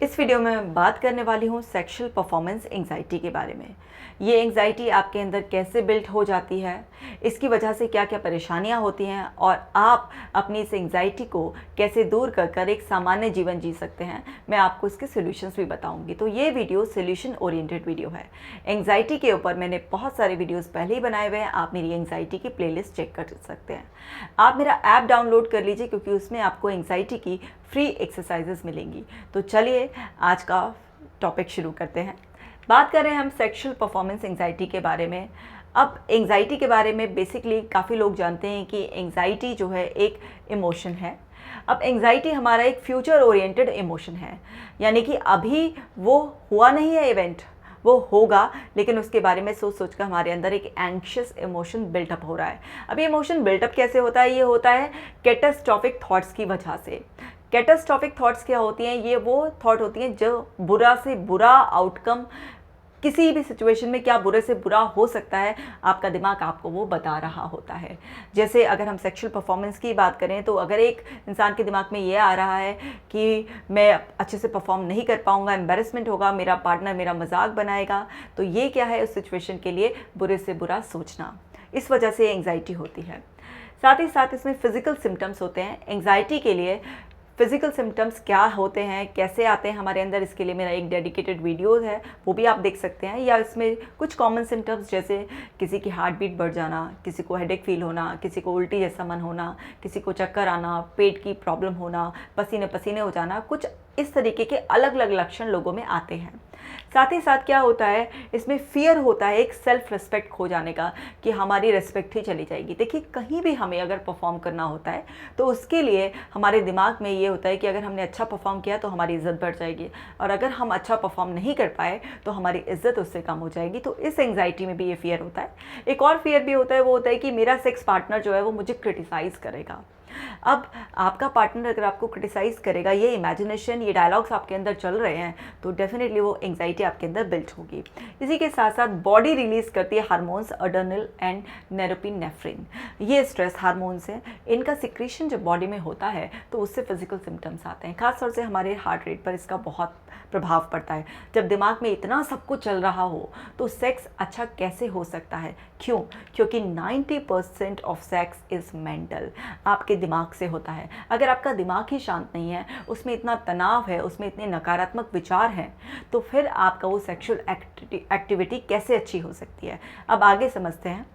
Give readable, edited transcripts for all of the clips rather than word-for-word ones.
इस वीडियो में मैं बात करने वाली हूँ सेक्सुअल परफॉर्मेंस एंजाइटी के बारे में। ये एंजाइटी आपके अंदर कैसे बिल्ड हो जाती है, इसकी वजह से क्या क्या परेशानियाँ होती हैं और आप अपनी इस एंजाइटी को कैसे दूर कर एक सामान्य जीवन जी सकते हैं, मैं आपको इसके सॉल्यूशंस भी बताऊंगी। तो ये वीडियो सॉल्यूशन ओरिएंटेड वीडियो है। एंजाइटी के ऊपर मैंने बहुत सारे वीडियोज़ पहले ही बनाए हुए हैं, आप मेरी एंजाइटी की प्लेलिस्ट चेक कर सकते हैं। आप मेरा ऐप डाउनलोड कर लीजिए क्योंकि उसमें आपको एंजाइटी की फ्री एक्सरसाइजेस मिलेंगी। तो चलिए आज का टॉपिक शुरू करते हैं। बात कर रहे हैं हम सेक्सुअल परफॉर्मेंस एंजाइटी के बारे में। अब एंजाइटी के बारे में बेसिकली काफ़ी लोग जानते हैं कि एंजाइटी जो है एक इमोशन है। अब एंजाइटी हमारा एक फ्यूचर ओरिएंटेड इमोशन है, यानी कि अभी वो हुआ नहीं है इवेंट, वो होगा, लेकिन उसके बारे में सोच सोच कर हमारे अंदर एक एंग्शियस इमोशन बिल्टअप हो रहा है। अब ये इमोशन बिल्टअप कैसे होता है? ये होता है कैटास्ट्रॉफिक थॉट्स की वजह से। कैटास्ट्रॉफिक थॉट्स क्या होती हैं? ये वो थॉट होती हैं जो बुरा से बुरा आउटकम, किसी भी सिचुएशन में क्या बुरे से बुरा हो सकता है, आपका दिमाग आपको वो बता रहा होता है। जैसे अगर हम सेक्सुअल परफॉर्मेंस की बात करें तो अगर एक इंसान के दिमाग में ये आ रहा है कि मैं अच्छे से परफॉर्म नहीं कर पाऊंगा, एम्बैरेसमेंट होगा, मेरा पार्टनर मेरा मजाक बनाएगा, तो ये क्या है? उस सिचुएशन के लिए बुरे से बुरा सोचना, इस वजह से एंग्जाइटी होती है। साथ ही साथ इसमें फिजिकल सिम्टम्स होते हैं। एंग्जाइटी के लिए फिजिकल सिम्टम्स क्या होते हैं, कैसे आते हैं हमारे अंदर, इसके लिए मेरा एक डेडिकेटेड वीडियो है, वो भी आप देख सकते हैं। या इसमें कुछ कॉमन सिम्टम्स जैसे किसी की हार्ट बीट बढ़ जाना, किसी को हेडेक फील होना, किसी को उल्टी जैसा मन होना, किसी को चक्कर आना, पेट की प्रॉब्लम होना, पसीने पसीने हो जाना, कुछ इस तरीके के अलग अलग लक्षण लोगों में आते हैं। साथ ही साथ क्या होता है, इसमें फियर होता है एक सेल्फ रिस्पेक्ट खो जाने का, कि हमारी रिस्पेक्ट ही चली जाएगी। देखिए, कहीं भी हमें अगर परफॉर्म करना होता है तो उसके लिए हमारे दिमाग में ये होता है कि अगर हमने अच्छा परफॉर्म किया तो हमारी इज़्ज़त बढ़ जाएगी, और अगर हम अच्छा परफॉर्म नहीं कर पाए तो हमारी इज़्ज़त उससे कम हो जाएगी। तो इस एंग्जाइटी में भी ये फियर होता है। एक और फियर भी होता है, वो होता है कि मेरा सेक्स पार्टनर जो है वो मुझे क्रिटिसाइज़ करेगा। अब आपका पार्टनर अगर आपको क्रिटिसाइज़ करेगा, ये इमेजिनेशन, ये डायलॉग्स आपके अंदर चल रहे हैं, तो डेफिनेटली वो एंग्जाइटी आपके अंदर बिल्ट होगी। इसी के साथ साथ बॉडी रिलीज़ करती है हार्मोन्स अड्रेनल एंड नोरोपिनेफ्रिन। ये स्ट्रेस हार्मोन्स हैं, इनका सिक्रीशन जब बॉडी में होता है तो उससे फिजिकल सिम्टम्स आते हैं। खासतौर से हमारे हार्ट रेट पर इसका बहुत प्रभाव पड़ता है। जब दिमाग में इतना सब कुछ चल रहा हो तो सेक्स अच्छा कैसे हो सकता है? क्यों? क्योंकि 90% ऑफ सेक्स इज़ मेंटल, आपके दिमाग से होता है। अगर आपका दिमाग ही शांत नहीं है, उसमें इतना तनाव है, उसमें इतने नकारात्मक विचार हैं, तो फिर आपका वो सेक्सुअल एक्टिविटी कैसे अच्छी हो सकती है? अब आगे समझते हैं।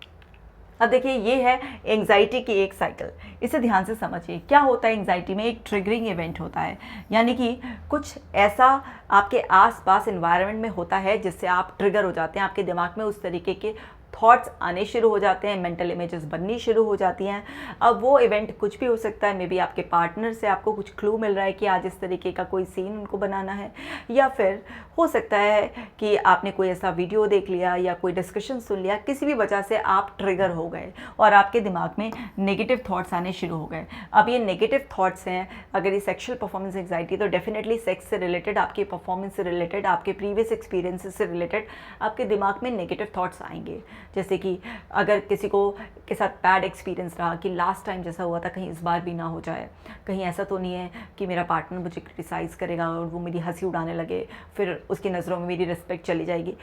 अब देखिए, ये है एंग्जाइटी की एक साइकिल, इसे ध्यान से समझिए। क्या होता है एंग्जाइटी में? एक ट्रिगरिंग इवेंट होता है, यानी कि कुछ ऐसा आपके आसपास एनवायरनमेंट में होता है जिससे आप ट्रिगर हो जाते हैं, आपके दिमाग में उस तरीके के थॉट्स आने शुरू हो जाते हैं, मेंटल इमेजेस बननी शुरू हो जाती हैं। अब वो इवेंट कुछ भी हो सकता है, मे बी आपके पार्टनर से आपको कुछ क्लू मिल रहा है कि आज इस तरीके का कोई सीन उनको बनाना है, या फिर हो सकता है कि आपने कोई ऐसा वीडियो देख लिया या कोई डिस्कशन सुन लिया, किसी भी वजह से आप ट्रिगर हो गए और आपके दिमाग में नेगेटिव थॉट्स आने शुरू हो गए। अब ये नेगेटिव थॉट्स हैं, अगर ये सेक्शुअल परफॉर्मेंस एंग्जाइटी, तो डेफिनेटली सेक्स से रिलेटेड, आपकी परफॉर्मेंस से रिलेटेड, आपके प्रीवियस एक्सपीरियंसेस से रिलेटेड आपके दिमाग में नेगेटिव थॉट्स आएंगे। जैसे कि अगर किसी को के साथ बैड एक्सपीरियंस रहा कि लास्ट टाइम जैसा हुआ था कहीं इस बार भी ना हो जाए, कहीं ऐसा तो नहीं है कि मेरा पार्टनर मुझे क्रिटिसाइज़ करेगा और वो मेरी हंसी उड़ाने लगे, फिर उसकी नज़रों में मेरी रिस्पेक्ट चली जाएगी।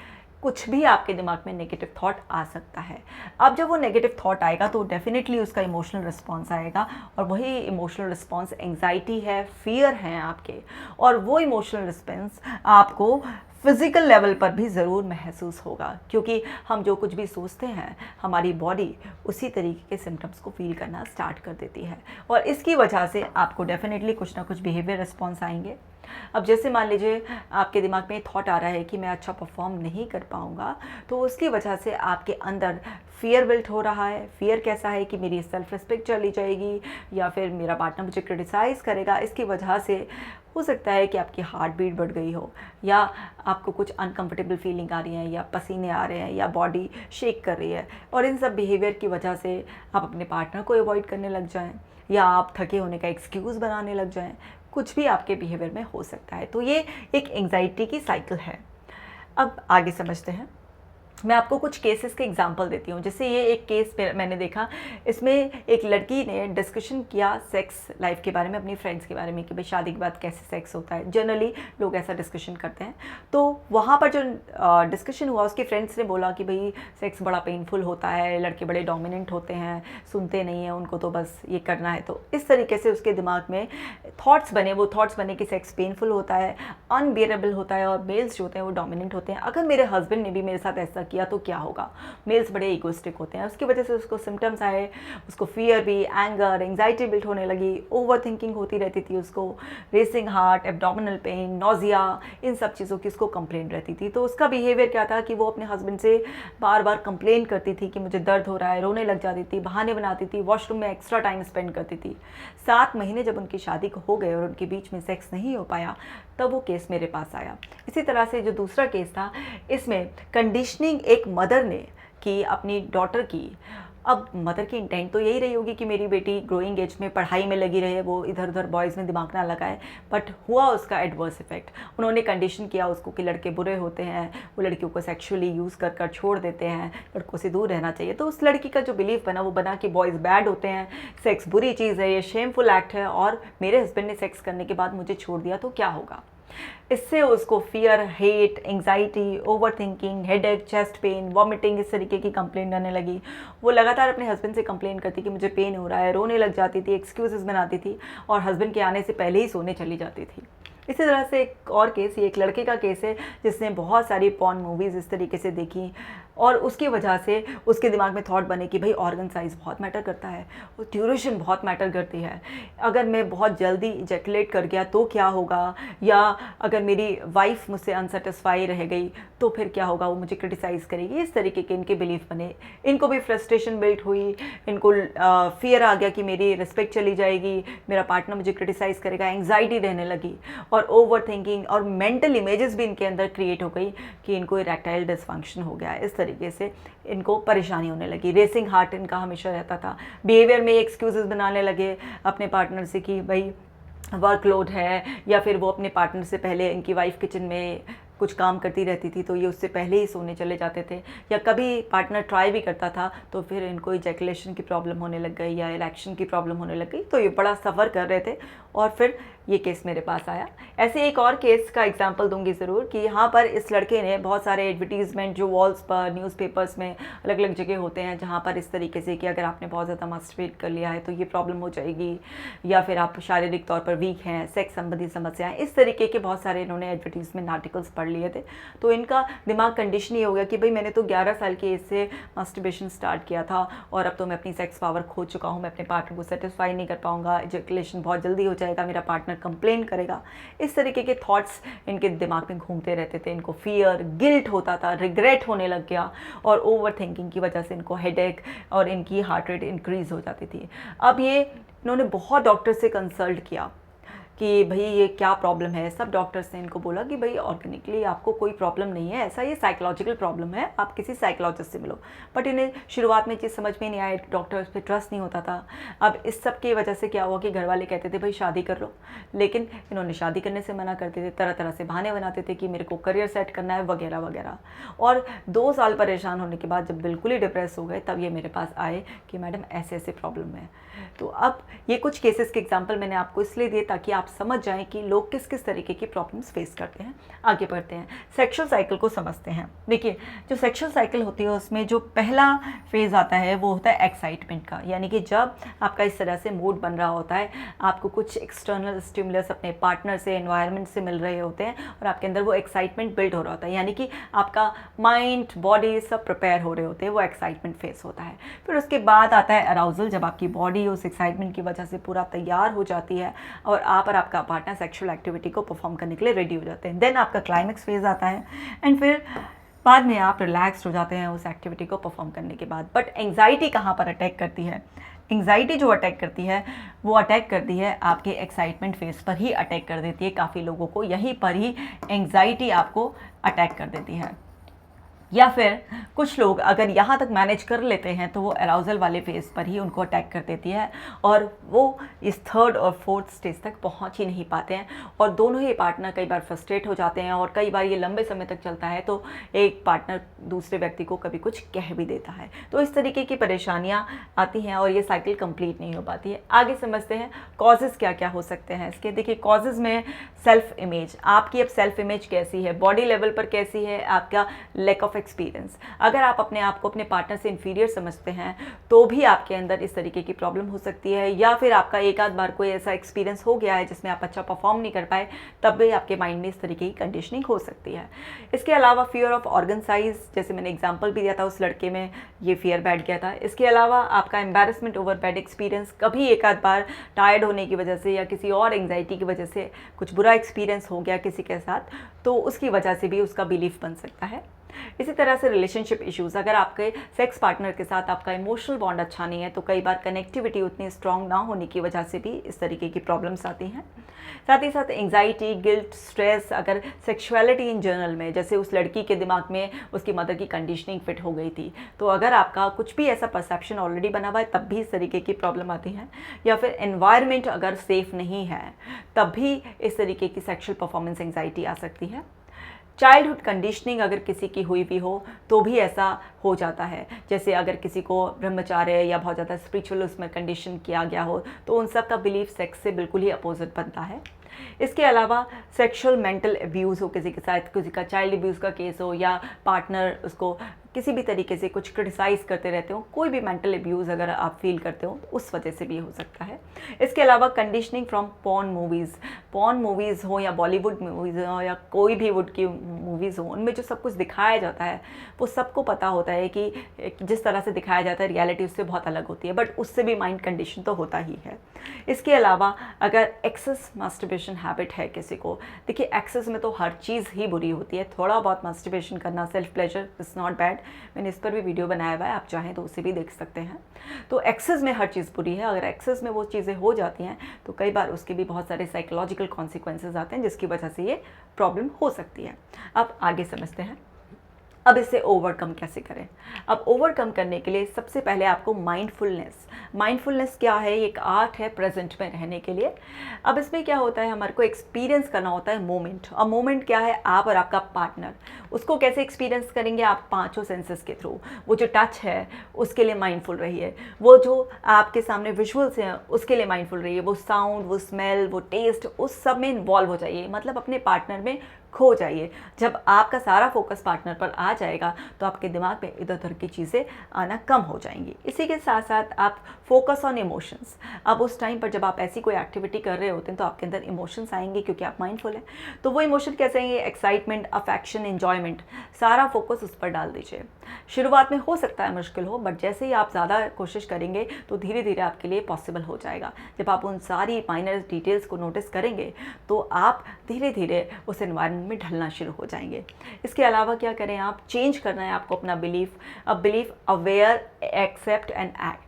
कुछ भी आपके दिमाग में नेगेटिव थॉट आ सकता है। अब जब वो नेगेटिव थॉट आएगा तो डेफिनेटली उसका इमोशनल रिस्पॉन्स आएगा, और वही इमोशनल रिस्पॉन्स एंग्जाइटी है, फियर हैं आपके, और वो इमोशनल रिस्पॉन्स आपको फिज़िकल लेवल पर भी ज़रूर महसूस होगा, क्योंकि हम जो कुछ भी सोचते हैं हमारी बॉडी उसी तरीके के सिम्टम्स को फील करना स्टार्ट कर देती है, और इसकी वजह से आपको डेफिनेटली कुछ ना कुछ बिहेवियर रिस्पॉन्स आएंगे। अब जैसे मान लीजिए आपके दिमाग में थॉट आ रहा है कि मैं अच्छा परफॉर्म नहीं कर पाऊंगा, तो उसकी वजह से आपके अंदर फियर बिल्ट हो रहा है। फियर कैसा है कि मेरी सेल्फ रिस्पेक्ट चली जाएगी, या फिर मेरा पार्टनर मुझे क्रिटिसाइज़ करेगा। इसकी वजह से हो सकता है कि आपकी हार्ट बीट बढ़ गई हो, या आपको कुछ अनकंफर्टेबल फीलिंग आ रही है, या पसीने आ रहे हैं, या बॉडी शेक कर रही है, और इन सब बिहेवियर की वजह से आप अपने पार्टनर को अवॉइड करने लग जाएं, या आप थके होने का एक्सक्यूज़ बनाने लग जाएं। कुछ भी आपके बिहेवियर में हो सकता है। तो ये एक एंग्जाइटी की साइकिल है। अब आगे समझते हैं। मैं आपको कुछ केसेस के एग्जांपल देती हूँ। जैसे ये एक केस मैंने देखा, इसमें एक लड़की ने डिस्कशन किया सेक्स लाइफ के बारे में, अपनी फ्रेंड्स के बारे में कि भाई शादी के बाद कैसे सेक्स होता है। जनरली लोग ऐसा डिस्कशन करते हैं। तो वहाँ पर जो डिस्कशन हुआ, उसके फ्रेंड्स ने बोला कि भाई सेक्स बड़ा पेनफुल होता है, लड़के बड़े डोमिनेंट होते हैं, सुनते नहीं हैं, उनको तो बस ये करना है। तो इस तरीके से उसके दिमाग में थॉट्स बने कि सेक्स पेनफुल होता है, अनबियरेबल होता है, और मेल्स जो होते हैं वो डोमिनेंट होते हैं। अगर मेरे हस्बैंड ने भी मेरे साथ ऐसा किया तो क्या होगा। मेल्स बड़े इगोइस्टिक होते हैं, उसकी वजह से उसको सिम्टम्स आए, उसको फियर भी, एंगर, एंग्जाइटी बिल्ड होने लगी, ओवर थिंकिंग होती रहती थी उसको, racing heart, abdominal pain, nausea, इन सब चीज़ों की उसको कंप्लेंट रहती थी। तो उसका बिहेवियर क्या था कि वो अपने हस्बैंड से बार बार कंप्लेन करती थी कि मुझे दर्द हो रहा है, रोने लग जाती थी, बहाने बनाती थी, वॉशरूम में एक्स्ट्रा टाइम स्पेंड करती थी। 7 महीने जब उनकी शादी हो गए और उनके बीच में सेक्स नहीं हो पाया, तब वो केस मेरे पास आया। इसी तरह से जो दूसरा केस था, इसमें कंडीशनिंग एक मदर ने की अपनी डॉटर की। अब मदर की इंटेंट तो यही रही होगी कि मेरी बेटी ग्रोइंग एज में पढ़ाई में लगी रहे, वो इधर उधर बॉयज़ में दिमाग ना लगाए, बट हुआ उसका एडवर्स इफेक्ट। उन्होंने कंडीशन किया उसको कि लड़के बुरे होते हैं, वो लड़कियों को सेक्सुअली यूज़ कर कर छोड़ देते हैं, लड़कों से दूर रहना चाहिए। तो उस लड़की का जो बिलीफ बना वो बना कि बॉयज़ बैड होते हैं, सेक्स बुरी चीज़ है, ये शेमफुल एक्ट है, और मेरे हस्बैंड ने सेक्स करने के बाद मुझे छोड़ दिया तो क्या होगा। इससे उसको fear, hate, anxiety, over thinking, headache, chest pain, vomiting, इस तरीके की कंप्लेंट आने लगी। वो लगातार अपने हस्बैंड से कंप्लेन करती कि मुझे पेन हो रहा है, रोने लग जाती थी, एक्सक्यूजेस बनाती थी, और हस्बैंड के आने से पहले ही सोने चली जाती थी। इसी तरह से एक और केस, ये एक लड़के का केस है जिसने बहुत सारी पॉर्न मूवीज़ इस तरीके से देखी, और उसकी वजह से उसके दिमाग में थॉट बने कि भाई ऑर्गन साइज़ बहुत मैटर करता है, वो ड्यूरेशन बहुत मैटर करती है, अगर मैं बहुत जल्दी इजैकुलेट कर गया तो क्या होगा, या अगर मेरी वाइफ मुझसे अनसेटिस्फाई रह गई तो फिर क्या होगा, वो मुझे क्रिटिसाइज़ करेगी। इस तरीके के इनके बिलीफ बने। इनको भी फ्रस्ट्रेशन बिल्ट हुई, इनको फियर आ गया कि मेरी रिस्पेक्ट चली जाएगी, मेरा पार्टनर मुझे क्रिटिसाइज़ करेगा, एंग्जाइटी रहने लगी, और ओवर थिंकिंग और मेंटल इमेजेस भी इनके अंदर क्रिएट हो गई कि इनको इरेक्टाइल डिसफंक्शन हो गया। इस तरीके से इनको परेशानी होने लगी। रेसिंग हार्ट इनका हमेशा रहता था। बिहेवियर में एक्सक्यूजेस बनाने लगे अपने पार्टनर से कि भाई वर्कलोड है, या फिर वो अपने पार्टनर से पहले, इनकी वाइफ किचन में कुछ काम करती रहती थी तो ये उससे पहले ही सोने चले जाते थे, या कभी पार्टनर ट्राई भी करता था तो फिर इनको इजैकुलेशन की प्रॉब्लम होने लग गई या इरेक्शन की प्रॉब्लम होने लग गई। तो ये बड़ा सफ़र कर रहे थे, और फिर ये केस मेरे पास आया। ऐसे एक और केस का एग्जांपल दूंगी ज़रूर कि यहाँ पर इस लड़के ने बहुत सारे एडवर्टीज़मेंट जो वॉल्स पर, न्यूज़पेपर्स में, अलग अलग जगह होते हैं जहाँ पर इस तरीके से कि अगर आपने बहुत ज़्यादा मास्टरबेट कर लिया है तो ये प्रॉब्लम हो जाएगी, या फिर आप शारीरिक तौर पर वीक हैं, सेक्स संबंधी समस्याएं, इस तरीके के बहुत सारे इन्होंने एडवर्टीज़मेंट आर्टिकल्स पढ़ लिए थे। तो इनका दिमाग कंडीशन ये हो गया कि भाई मैंने तो 11 साल की एज से मास्टरबेशन स्टार्ट किया था, और अब तो मैं अपनी सेक्स पावर खो चुका हूँ, मैं अपने पार्टनर को सेटिस्फाई नहीं कर पाऊंगा, इजैकुलेशन बहुत जल्दी हो जाएगा, मेरा पार्टनर कंप्लेन करेगा। इस तरीके के थॉट्स इनके दिमाग में घूमते रहते थे। इनको फियर, गिल्ट होता था, रिग्रेट होने लग गया, और ओवर थिंकिंग की वजह से इनको हेडेक और इनकी हार्ट रेट इंक्रीज़ हो जाती थी। अब ये इन्होंने बहुत डॉक्टर से कंसल्ट किया कि भाई ये क्या प्रॉब्लम है। सब डॉक्टर्स ने इनको बोला कि भाई ऑर्गेनिकली आपको कोई प्रॉब्लम नहीं है, ऐसा ये साइकोलॉजिकल प्रॉब्लम है, आप किसी साइकोलॉजिस्ट से मिलो। बट इन्हें शुरुआत में चीज़ समझ में नहीं आया, डॉक्टर्स पे ट्रस्ट नहीं होता था। अब इस सब की वजह से क्या हुआ कि घर वाले कहते थे भाई शादी कर लो, लेकिन इन्होंने शादी करने से मना करते थे, तरह तरह से बहाने बनाते थे कि मेरे को करियर सेट करना है वगैरह वगैरह। और 2 साल परेशान होने के बाद जब बिल्कुल ही डिप्रेस हो गए, तब ये मेरे पास आए कि मैडम ऐसे ऐसे प्रॉब्लम है। तो अब ये कुछ केसेस के एग्जांपल मैंने आपको इसलिए दिए ताकि आप समझ जाएं कि लोग किस किस तरीके की प्रॉब्लम्स फेस करते हैं। आगे बढ़ते हैं, सेक्सुअल साइकिल को समझते हैं। देखिए, जो सेक्सुअल साइकिल होती है उसमें जो पहला फेज़ आता है वो होता है एक्साइटमेंट का, यानी कि जब आपका इस तरह से मूड बन रहा होता है, आपको कुछ एक्सटर्नल स्टिमुलस अपने पार्टनर से, एनवायरनमेंट से मिल रहे होते हैं, और आपके अंदर वो एक्साइटमेंट बिल्ड हो रहा होता है, यानी कि आपका माइंड, बॉडी सब प्रिपेयर हो रहे होते हैं, वो एक्साइटमेंट फेस होता है। फिर उसके बाद आता है अराउजल, जब आपकी बॉडी उस एक्साइटमेंट की वजह से पूरा तैयार हो जाती है और आप और आपका पार्टनर सेक्सुअल एक्टिविटी को परफॉर्म करने के लिए रेडी हो जाते हैं। देन आपका क्लाइमेक्स फेज आता है, एंड फिर बाद में आप रिलैक्स हो जाते हैं उस एक्टिविटी को परफॉर्म करने के बाद। बट एंग्जाइटी कहाँ पर अटैक करती है? एंग्जाइटी जो अटैक करती है वो अटैक करती है आपके एक्साइटमेंट फेज पर ही अटैक कर देती है। काफ़ी लोगों को यहीं पर ही एंग्जाइटी आपको अटैक कर देती है। या फिर कुछ लोग अगर यहाँ तक मैनेज कर लेते हैं तो वो अराउजल वाले फेज़ पर ही उनको अटैक कर देती है और वो इस थर्ड और फोर्थ स्टेज तक पहुँच ही नहीं पाते हैं और दोनों ही पार्टनर कई बार फ्रस्ट्रेट हो जाते हैं और कई बार ये लंबे समय तक चलता है तो एक पार्टनर दूसरे व्यक्ति को कभी कुछ कह भी देता है। तो इस तरीके की परेशानियाँ आती हैं और ये साइकिल कंप्लीट नहीं हो पाती है। आगे समझते हैं कॉजेज़ क्या क्या हो सकते हैं इसके। देखिए कॉजेज़ में सेल्फ इमेज, आपकी अब सेल्फ इमेज कैसी है, बॉडी लेवल पर कैसी है, आपका लैक ऑफ एक्सपीरियंस। अगर आप अपने आप को अपने पार्टनर से इन्फीरियर समझते हैं तो भी आपके अंदर इस तरीके की प्रॉब्लम हो सकती है, या फिर आपका एक आध बार कोई ऐसा एक्सपीरियंस हो गया है जिसमें आप अच्छा परफॉर्म नहीं कर पाए, तब भी आपके माइंड में इस तरीके की कंडीशनिंग हो सकती है। इसके अलावा फियर ऑफ ऑर्गन साइज, जैसे मैंने एग्जाम्पल भी दिया था उस लड़के में, ये फियर बैठ गया था। इसके अलावा आपका एम्बैरेसमेंट ओवर बैड एक्सपीरियंस, कभी एक आध बार टायर्ड होने की वजह से या किसी और एंग्जाइटी की वजह से कुछ बुरा एक्सपीरियंस हो गया किसी के साथ, तो उसकी वजह से भी उसका बिलीफ बन सकता है। इसी तरह से रिलेशनशिप इश्यूज़, अगर आपके सेक्स पार्टनर के साथ आपका इमोशनल बॉन्ड अच्छा नहीं है तो कई बार कनेक्टिविटी उतनी स्ट्रांग ना होने की वजह से भी इस तरीके की प्रॉब्लम्स आती हैं। साथ ही साथ एंग्जाइटी, गिल्ट, स्ट्रेस, अगर सेक्सुअलिटी इन जनरल में, जैसे उस लड़की के दिमाग में उसकी मदर की कंडीशनिंग फिट हो गई थी, तो अगर आपका कुछ भी ऐसा परसेप्शन ऑलरेडी बना हुआ है तब भी इस तरीके की प्रॉब्लम आती है। या फिर एनवायरनमेंट अगर सेफ़ नहीं है तब भी इस तरीके की सेक्शुअल परफॉर्मेंस एंग्जाइटी आ सकती है। चाइल्डहुड कंडीशनिंग अगर किसी की हुई भी हो तो भी ऐसा हो जाता है, जैसे अगर किसी को ब्रह्मचार्य या बहुत ज़्यादा स्पिरिचुअल उसमें कंडीशन किया गया हो तो उन सब का बिलीफ सेक्स से बिल्कुल ही अपोजिट बनता है। इसके अलावा सेक्सुअल मेंटल अब्यूज़ हो किसी के साथ, किसी का चाइल्ड अब्यूज़ का केस हो या पार्टनर उसको किसी भी तरीके से कुछ क्रिटिसाइज़ करते रहते हो, कोई भी मेंटल अब्यूज़ अगर आप फील करते हो तो उस वजह से भी हो सकता है। इसके अलावा कंडीशनिंग फ्रॉम पॉर्न मूवीज़ हो या बॉलीवुड मूवीज़ हो या कोई भी वुड की मूवीज़ हो, उनमें जो सब कुछ दिखाया जाता है वो सबको पता होता है कि जिस तरह से दिखाया जाता है रियलिटी उससे बहुत अलग होती है, बट उससे भी माइंड कंडीशन तो होता ही है। इसके अलावा अगर एक्सेस मास्टरबेशन हैबिट है किसी को, देखिए एक्सेस में तो हर चीज़ ही बुरी होती है, थोड़ा बहुत मास्टरबेशन करना, self pleasure is not bad, मैंने इस पर भी वीडियो बनाया हुआ है, आप चाहें तो उसे भी देख सकते हैं। तो एक्सेस में हर चीज़ बुरी है, अगर एक्सेस में वो चीज़ें हो जाती हैं तो कई बार उसके भी बहुत सारे साइकोलॉजिकल कॉन्सिक्वेंसेस आते हैं जिसकी वजह से ये प्रॉब्लम हो सकती है। अब आगे समझते हैं अब इसे ओवरकम कैसे करें। अब ओवरकम करने के लिए सबसे पहले आपको माइंडफुलनेस क्या है, एक आर्ट है प्रेजेंट में रहने के लिए। अब इसमें क्या होता है, हमारे को एक्सपीरियंस करना होता है मोमेंट। और मोमेंट क्या है, आप और आपका पार्टनर, उसको कैसे एक्सपीरियंस करेंगे आप पांचों सेंसेस के थ्रू। वो जो टच है उसके लिए माइंडफुल रहिए, वो जो आपके सामने विजुअल्स हैं उसके लिए माइंडफुल रहिए, वो साउंड, वो स्मेल, वो टेस्ट, उस सब में इन्वॉल्व हो जाइए, मतलब अपने पार्टनर में खो जाइए। जब आपका सारा फोकस पार्टनर पर आ जाएगा तो आपके दिमाग में इधर उधर की चीज़ें आना कम हो जाएंगी। इसी के साथ साथ आप फोकस ऑन इमोशंस। अब उस टाइम पर जब आप ऐसी कोई एक्टिविटी कर रहे होते हैं तो आपके अंदर इमोशंस आएंगे क्योंकि आप माइंडफुल हैं। तो वो इमोशन कैसे आएंगे, एक्साइटमेंट, अफेक्शन, एन्जॉयमेंट, सारा फोकस उस पर डाल दीजिए। शुरुआत में हो सकता है मुश्किल हो, बट जैसे ही आप ज़्यादा कोशिश करेंगे तो धीरे धीरे आपके लिए पॉसिबल हो जाएगा। जब आप उन सारी माइनर डिटेल्स को नोटिस करेंगे तो आप धीरे धीरे उस एनवायरनमेंट में ढलना शुरू हो जाएंगे। इसके अलावा क्या करें, आप चेंज करना है आपको अपना बिलीफ। अब belief, aware, accept and act.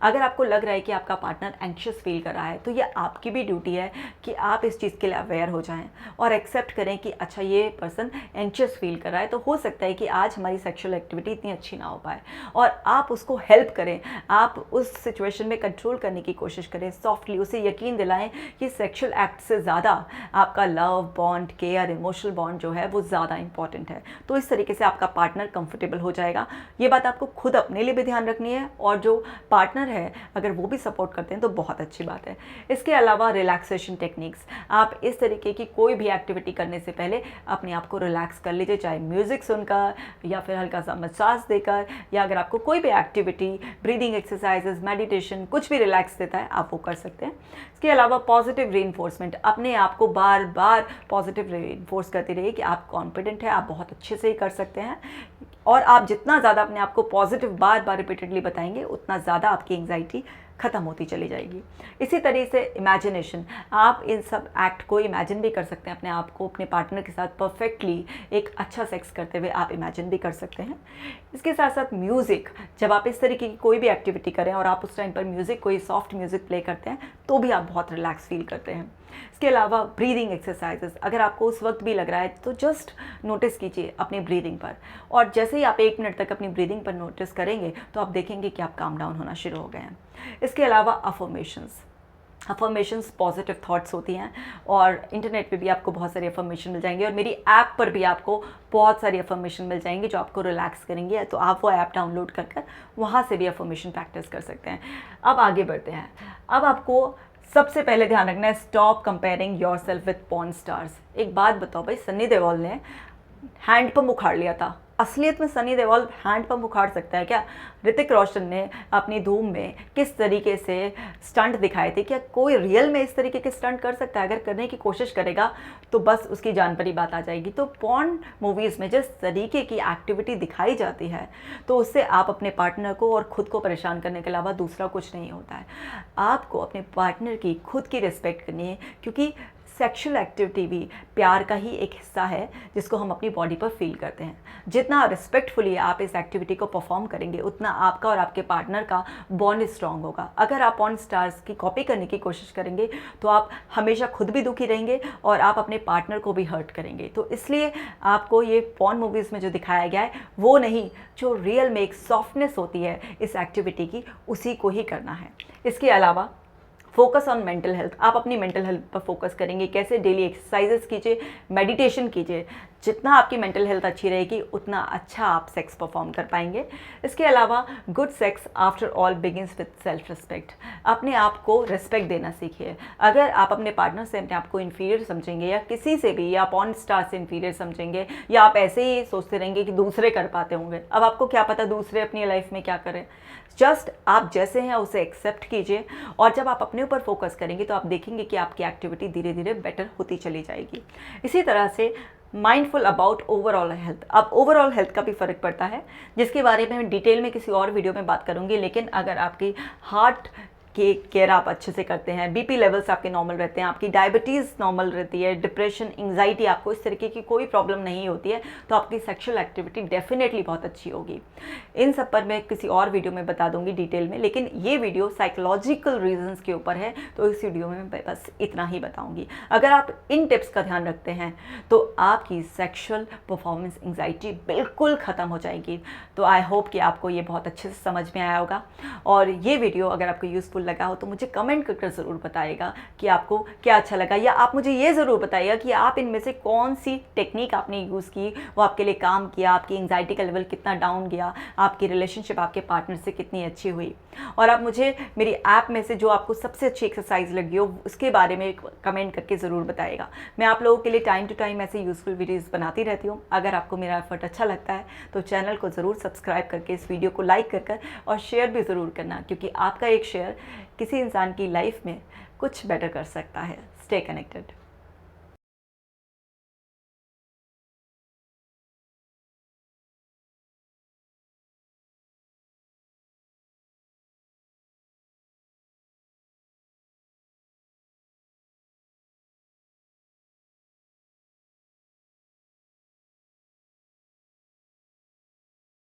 अगर आपको लग रहा है कि आपका पार्टनर एंक्शियस फील कर रहा है तो ये आपकी भी ड्यूटी है कि आप इस चीज़ के लिए अवेयर हो जाएं और एक्सेप्ट करें कि अच्छा ये पर्सन एंक्शियस फील कर रहा है, तो हो सकता है कि आज हमारी सेक्सुअल एक्टिविटी इतनी अच्छी ना हो पाए, और आप उसको हेल्प करें, आप उस सिचुएशन में कंट्रोल करने की कोशिश करें सॉफ्टली, उसे यकीन दिलाएं कि सेक्सुअल एक्ट से ज़्यादा आपका love bond, care, emotional bond जो है वो ज़्यादा इंपॉर्टेंट है। तो इस तरीके से आपका पार्टनर कंफर्टेबल हो जाएगा। ये बात आपको खुद अपने लिए भी ध्यान रखनी है और जो पार्टनर है अगर वो भी सपोर्ट करते हैं तो बहुत अच्छी बात है। इसके अलावा रिलैक्सेशन टेक्निक्स, आप इस तरीके की कोई भी एक्टिविटी करने से पहले अपने आप को रिलैक्स कर लीजिए, चाहे म्यूज़िक सुनकर या फिर हल्का सा मसाज देकर, या अगर आपको कोई भी एक्टिविटी, ब्रीदिंग एक्सरसाइजेज, मेडिटेशन, कुछ भी रिलैक्स देता है आप वो कर सकते हैं। इसके अलावा पॉजिटिव रीइंफोर्समेंट, अपने आप को बार बार पॉजिटिव रीइंफोर्स करते रहिए कि आप कॉन्फिडेंट हैं, आप बहुत अच्छे से ही कर सकते हैं, और आप जितना ज़्यादा अपने आप को पॉजिटिव बार बार रिपीटेडली बताएंगे उतना ज़्यादा आपकी एंग्जाइटी ख़त्म होती चली जाएगी। इसी तरीके से इमेजिनेशन, आप इन सब एक्ट को इमेजिन भी कर सकते हैं, अपने आप को अपने पार्टनर के साथ परफेक्टली एक अच्छा सेक्स करते हुए आप इमेजिन भी कर सकते हैं। इसके साथ साथ म्यूज़िक, जब आप इस तरीके की कोई भी एक्टिविटी करें और आप उस टाइम पर म्यूज़िक, कोई सॉफ्ट म्यूज़िक प्ले करते हैं तो भी आप बहुत रिलैक्स फील करते हैं। इसके अलावा ब्रीदिंग एक्सरसाइजेस, अगर आपको उस वक्त भी लग रहा है तो जस्ट नोटिस कीजिए अपनी ब्रीदिंग पर, और जैसे ही आप 1 मिनट तक अपनी ब्रीदिंग पर नोटिस करेंगे तो आप देखेंगे कि आप काम डाउन होना शुरू हो गए हैं। इसके अलावा अफर्मेशंस पॉजिटिव थॉट्स होती हैं, और इंटरनेट पे भी आपको बहुत सारी अफर्मेशन मिल जाएंगी, और मेरी ऐप पर भी आपको बहुत सारी अफर्मेशन मिल जाएंगी जो आपको रिलैक्स करेंगे। तो आप वो ऐप डाउनलोड कर वहाँ से भी अफर्मेशन प्रैक्टिस कर सकते हैं। अब आगे बढ़ते हैं। अब आपको सबसे पहले ध्यान रखना है, stop comparing your self with porn stars. एक बात बताओ भाई, सन्नी देओल ने हैंड पंप उखाड़ लिया था, असलियत में सनी देओल हैंड पंप उखाड़ सकता है क्या? ऋतिक रोशन ने अपनी धूम में किस तरीके से स्टंट दिखाए थे, क्या कोई रियल में इस तरीके के स्टंट कर सकता है? अगर करने की कोशिश करेगा तो बस उसकी जान पर ही बात आ जाएगी। तो पॉर्न मूवीज़ में जिस तरीके की एक्टिविटी दिखाई जाती है तो उससे आप अपने पार्टनर को और ख़ुद को परेशान करने के अलावा दूसरा कुछ नहीं होता है। आपको अपने पार्टनर की खुद की रिस्पेक्ट करनी है, क्योंकि सेक्सुअल एक्टिविटी भी प्यार का ही एक हिस्सा है जिसको हम अपनी बॉडी पर फील करते हैं। जितना रिस्पेक्टफुली आप इस एक्टिविटी को परफॉर्म करेंगे उतना आपका और आपके पार्टनर का बॉन्ड स्ट्रांग होगा। अगर आप पॉर्न स्टार्स की कॉपी करने की कोशिश करेंगे तो आप हमेशा खुद भी दुखी रहेंगे और आप अपने पार्टनर को भी हर्ट करेंगे। तो इसलिए आपको ये पॉर्न मूवीज़ में जो दिखाया गया है वो नहीं, जो रियल में एक सॉफ्टनेस होती है इस एक्टिविटी की, उसी को ही करना है। इसके अलावा फोकस ऑन मेंटल हेल्थ, आप अपनी मेंटल हेल्थ पर फोकस करेंगे। कैसे? डेली एक्सरसाइजेस कीजिए, मेडिटेशन कीजिए। जितना आपकी मेंटल हेल्थ अच्छी रहेगी उतना अच्छा आप सेक्स परफॉर्म कर पाएंगे। इसके अलावा good sex after all begins with self respect, अपने आप को रिस्पेक्ट देना सीखिए। अगर आप अपने पार्टनर से अपने आप को इन्फीरियर समझेंगे या किसी से भी, या पॉर्न स्टार से इन्फीरियर समझेंगे, या आप ऐसे ही सोचते रहेंगे कि दूसरे कर पाते होंगे, अब आपको क्या पता दूसरे अपनी लाइफ में क्या करें। जस्ट आप जैसे हैं उसे एक्सेप्ट कीजिए, और जब आप अपने ऊपर फोकस करेंगे तो आप देखेंगे कि आपकी एक्टिविटी धीरे धीरे बेटर होती चली जाएगी। इसी तरह से माइंडफुल अबाउट ओवरऑल हेल्थ, अब ओवरऑल हेल्थ का भी फ़र्क पड़ता है जिसके बारे में मैं डिटेल में किसी और वीडियो में बात करूंगी। लेकिन अगर आपकी हार्ट की केयर आप अच्छे से करते हैं, बीपी लेवल्स आपके नॉर्मल रहते हैं, आपकी डायबिटीज़ नॉर्मल रहती है, डिप्रेशन, एंग्जाइटी, आपको इस तरीके की कोई प्रॉब्लम नहीं होती है, तो आपकी सेक्सुअल एक्टिविटी डेफिनेटली बहुत अच्छी होगी। इन सब पर मैं किसी और वीडियो में बता दूंगी डिटेल में, लेकिन ये वीडियो साइकोलॉजिकल रीजंस के ऊपर है तो इस वीडियो में मैं बस इतना ही बताऊंगी। अगर आप इन टिप्स का ध्यान रखते हैं तो आपकी सेक्सुअल परफॉर्मेंस एंग्जाइटी बिल्कुल ख़त्म हो जाएगी। तो आई होप कि आपको ये बहुत अच्छे से समझ में आया होगा, और ये वीडियो अगर आपको यूज़फुल लगा हो तो मुझे कमेंट करके ज़रूर बताइएगा कि आपको क्या अच्छा लगा, या आप मुझे ये ज़रूर बताइएगा कि आप इनमें से कौन सी टेक्निक आपने यूज़ की, वो आपके लिए काम किया, आपकी एंग्जाइटी का लेवल कितना डाउन गया, आपकी रिलेशनशिप आपके पार्टनर से कितनी अच्छी हुई। और आप मुझे मेरी ऐप में से जो आपको सबसे अच्छी एक्सरसाइज लगी हो उसके बारे में कमेंट करके ज़रूर बताइएगा। मैं आप लोगों के लिए टाइम टू टाइम ऐसे यूज़फुल वीडियोज़ बनाती रहती हूँ। अगर आपको मेरा एफर्ट अच्छा लगता है तो चैनल को ज़रूर सब्सक्राइब करके इस वीडियो को लाइक कर और शेयर भी ज़रूर करना, क्योंकि आपका एक शेयर किसी इंसान की लाइफ में कुछ बेटर कर सकता है। Stay connected.